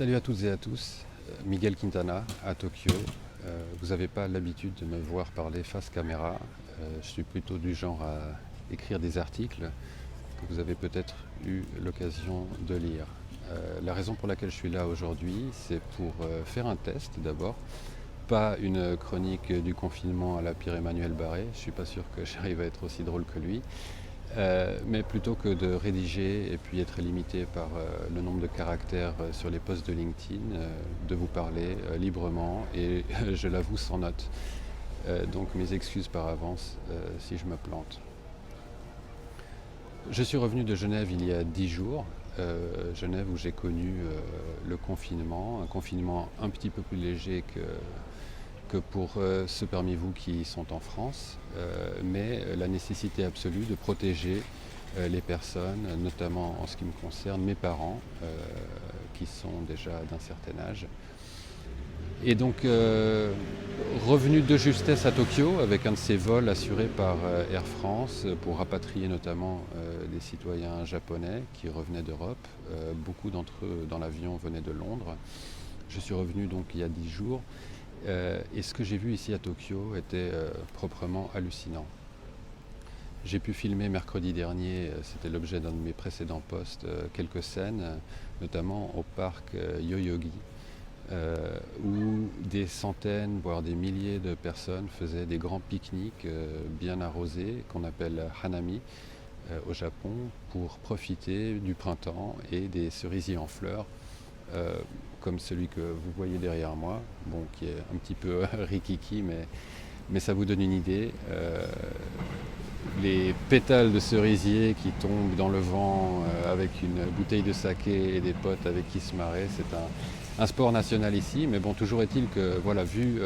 Salut à toutes et à tous, Miguel Quintana à Tokyo. Vous n'avez pas l'habitude de me voir parler face caméra. Je suis plutôt du genre à écrire des articles que vous avez peut-être eu l'occasion de lire. La raison pour laquelle je suis là aujourd'hui, c'est pour faire un test d'abord. Pas une chronique du confinement à la Pierre-Emmanuel Barré, je ne suis pas sûr que j'arrive à être aussi drôle que lui. Mais plutôt que de rédiger et puis être limité par le nombre de caractères sur les posts de LinkedIn, de vous parler librement et je l'avoue sans notes. Donc mes excuses par avance si je me plante. Je suis revenu de Genève il y a 10 jours, Genève où j'ai connu le confinement, un confinement un petit peu plus léger que pour ceux parmi vous qui sont en France, mais la nécessité absolue de protéger les personnes, notamment en ce qui me concerne, mes parents, qui sont déjà d'un certain âge. Et donc, revenu de justesse à Tokyo, avec un de ces vols assurés par Air France, pour rapatrier notamment des citoyens japonais qui revenaient d'Europe. Beaucoup d'entre eux dans l'avion venaient de Londres. Je suis revenu donc il y a 10 jours. Et ce que j'ai vu ici à Tokyo était proprement hallucinant. J'ai pu filmer mercredi dernier, c'était l'objet d'un de mes précédents posts, quelques scènes, notamment au parc Yoyogi, où des centaines, voire des milliers de personnes faisaient des grands pique-niques bien arrosés, qu'on appelle hanami au Japon, pour profiter du printemps et des cerisiers en fleurs, comme celui que vous voyez derrière moi, bon, qui est un petit peu rikiki, mais ça vous donne une idée. Les pétales de cerisier qui tombent dans le vent avec une bouteille de saké et des potes avec qui se marrer, c'est un sport national ici, mais bon, toujours est-il que, voilà, vu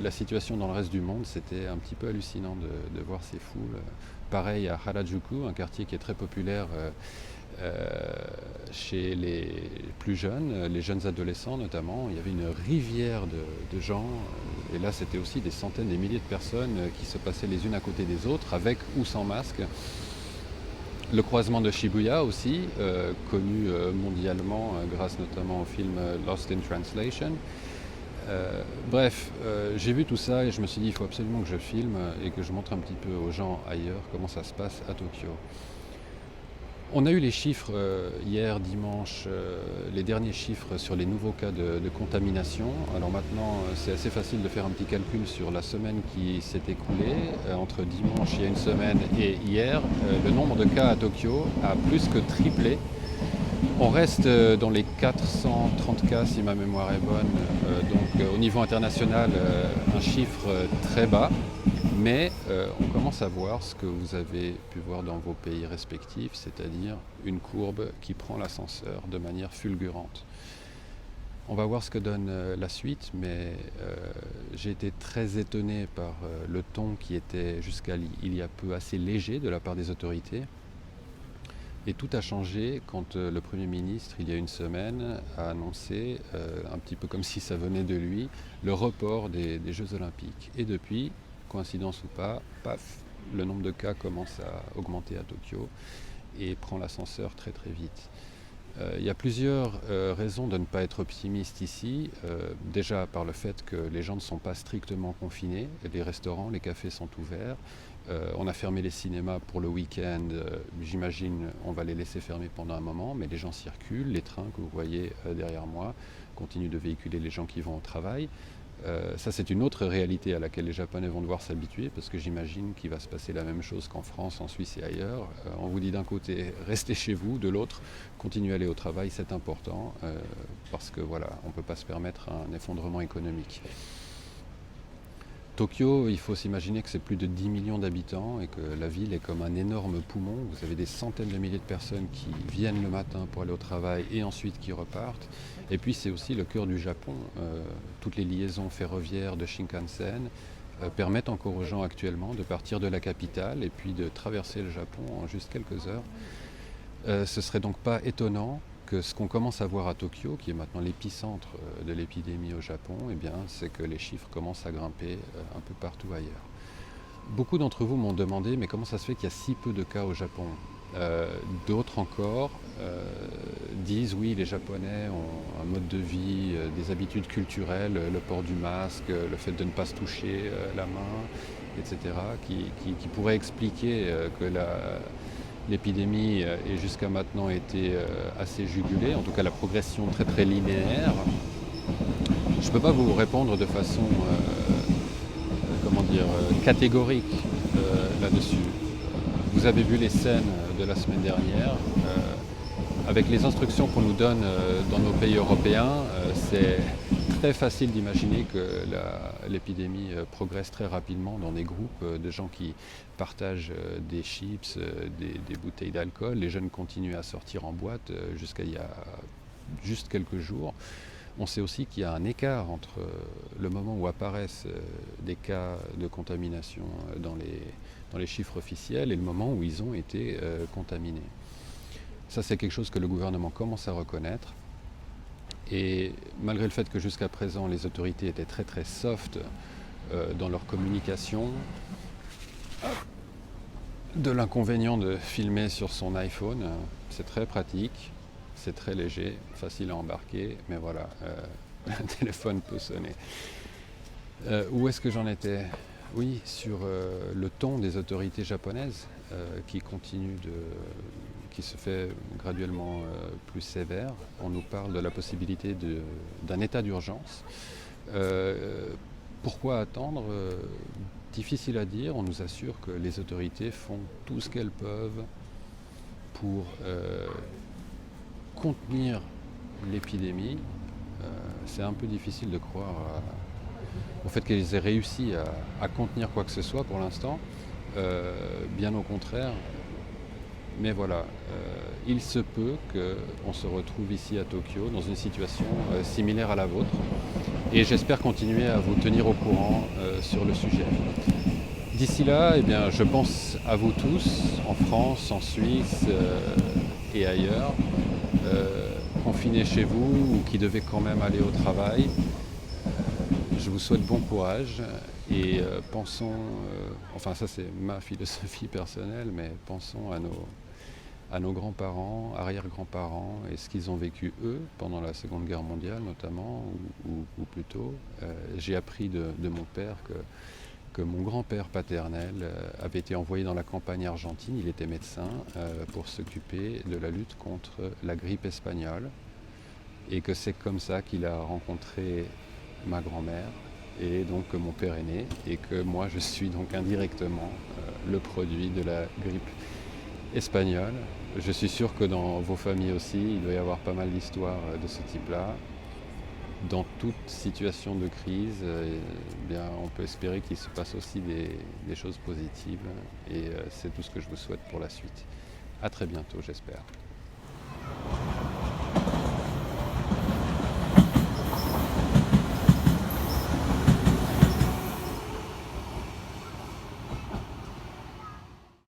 la situation dans le reste du monde, c'était un petit peu hallucinant de voir ces foules. Pareil à Harajuku, un quartier qui est très populaire chez les plus jeunes, les jeunes adolescents notamment. Il y avait une rivière de gens, et là c'était aussi des centaines, des milliers de personnes qui se passaient les unes à côté des autres, avec ou sans masque. Le croisement de Shibuya aussi, connu mondialement grâce notamment au film Lost in Translation. Bref, j'ai vu tout ça et je me suis dit il faut absolument que je filme et que je montre un petit peu aux gens ailleurs comment ça se passe à Tokyo. On a eu les chiffres hier, dimanche, les derniers chiffres sur les nouveaux cas de contamination. Alors maintenant, c'est assez facile de faire un petit calcul sur la semaine qui s'est écoulée. Entre dimanche, il y a une semaine, et hier, le nombre de cas à Tokyo a plus que triplé. On reste dans les 430 cas, si ma mémoire est bonne. Donc au niveau international, un chiffre très bas. Mais on commence à voir ce que vous avez pu voir dans vos pays respectifs, c'est-à-dire une courbe qui prend l'ascenseur de manière fulgurante. On va voir ce que donne la suite, mais j'ai été très étonné par le ton qui était jusqu'à il y a peu assez léger de la part des autorités. Et tout a changé quand le Premier ministre, il y a une semaine, a annoncé, un petit peu comme si ça venait de lui, le report des Jeux Olympiques. Et depuis, coïncidence ou pas, paf, le nombre de cas commence à augmenter à Tokyo et prend l'ascenseur très très vite. Il y a plusieurs raisons de ne pas être optimiste ici. Déjà par le fait que les gens ne sont pas strictement confinés, les restaurants, les cafés sont ouverts. On a fermé les cinémas pour le week-end, j'imagine on va les laisser fermer pendant un moment, mais les gens circulent, les trains que vous voyez derrière moi continuent de véhiculer les gens qui vont au travail. Ça c'est une autre réalité à laquelle les Japonais vont devoir s'habituer, parce que j'imagine qu'il va se passer la même chose qu'en France, en Suisse et ailleurs. On vous dit d'un côté restez chez vous, de l'autre continuez à aller au travail, c'est important, parce que voilà, on ne peut pas se permettre un effondrement économique. Tokyo, il faut s'imaginer que c'est plus de 10 millions d'habitants et que la ville est comme un énorme poumon. Vous avez des centaines de milliers de personnes qui viennent le matin pour aller au travail et ensuite qui repartent. Et puis c'est aussi le cœur du Japon. Toutes les liaisons ferroviaires de Shinkansen permettent encore aux gens actuellement de partir de la capitale et puis de traverser le Japon en juste quelques heures. Ce serait donc pas étonnant que ce qu'on commence à voir à Tokyo, qui est maintenant l'épicentre de l'épidémie au Japon, eh bien, c'est que les chiffres commencent à grimper un peu partout ailleurs. Beaucoup d'entre vous m'ont demandé, mais comment ça se fait qu'il y a si peu de cas au Japon ? D'autres encore disent oui, les Japonais ont un mode de vie, des habitudes culturelles, le port du masque, le fait de ne pas se toucher la main, etc., qui pourraient expliquer que l'épidémie ait jusqu'à maintenant été assez jugulée, en tout cas la progression très très linéaire. Je ne peux pas vous répondre de façon catégorique là-dessus. Vous avez vu les scènes de la semaine dernière. Avec les instructions qu'on nous donne dans nos pays européens, c'est très facile d'imaginer que l'épidémie progresse très rapidement dans des groupes de gens qui partagent des chips, des bouteilles d'alcool. Les jeunes continuent à sortir en boîte jusqu'à il y a juste quelques jours. On sait aussi qu'il y a un écart entre le moment où apparaissent des cas de contamination dans les chiffres officiels et le moment où ils ont été contaminés. Ça, c'est quelque chose que le gouvernement commence à reconnaître. Et malgré le fait que jusqu'à présent, les autorités étaient très très soft dans leur communication, de l'inconvénient de filmer sur son iPhone, c'est très pratique, c'est très léger, facile à embarquer, mais voilà, un téléphone peut sonner. Où est-ce que j'en étais ? Oui, sur le ton des autorités japonaises qui se fait graduellement plus sévère. On nous parle de la possibilité d'un état d'urgence. Pourquoi attendre ? Difficile à dire. On nous assure que les autorités font tout ce qu'elles peuvent pour contenir l'épidémie. C'est un peu difficile de croire au fait qu'elles aient réussi à contenir quoi que ce soit pour l'instant. Bien au contraire. Mais voilà, il se peut qu'on se retrouve ici à Tokyo dans une situation similaire à la vôtre. Et j'espère continuer à vous tenir au courant sur le sujet. D'ici là, eh bien, je pense à vous tous, en France, en Suisse et ailleurs, confinés chez vous ou qui devez quand même aller au travail. Je vous souhaite bon courage et pensons, enfin ça c'est ma philosophie personnelle, mais pensons à nos grands-parents, arrière-grands-parents et ce qu'ils ont vécu eux pendant la Seconde Guerre mondiale notamment, ou plus tôt. J'ai appris de mon père que mon grand-père paternel avait été envoyé dans la campagne argentine, il était médecin, pour s'occuper de la lutte contre la grippe espagnole et que c'est comme ça qu'il a rencontré ma grand-mère et donc que mon père est né et que moi je suis donc indirectement le produit de la grippe espagnole. Je suis sûr que dans vos familles aussi, il doit y avoir pas mal d'histoires de ce type-là. Dans toute situation de crise, bien, on peut espérer qu'il se passe aussi des choses positives et c'est tout ce que je vous souhaite pour la suite. À très bientôt, j'espère.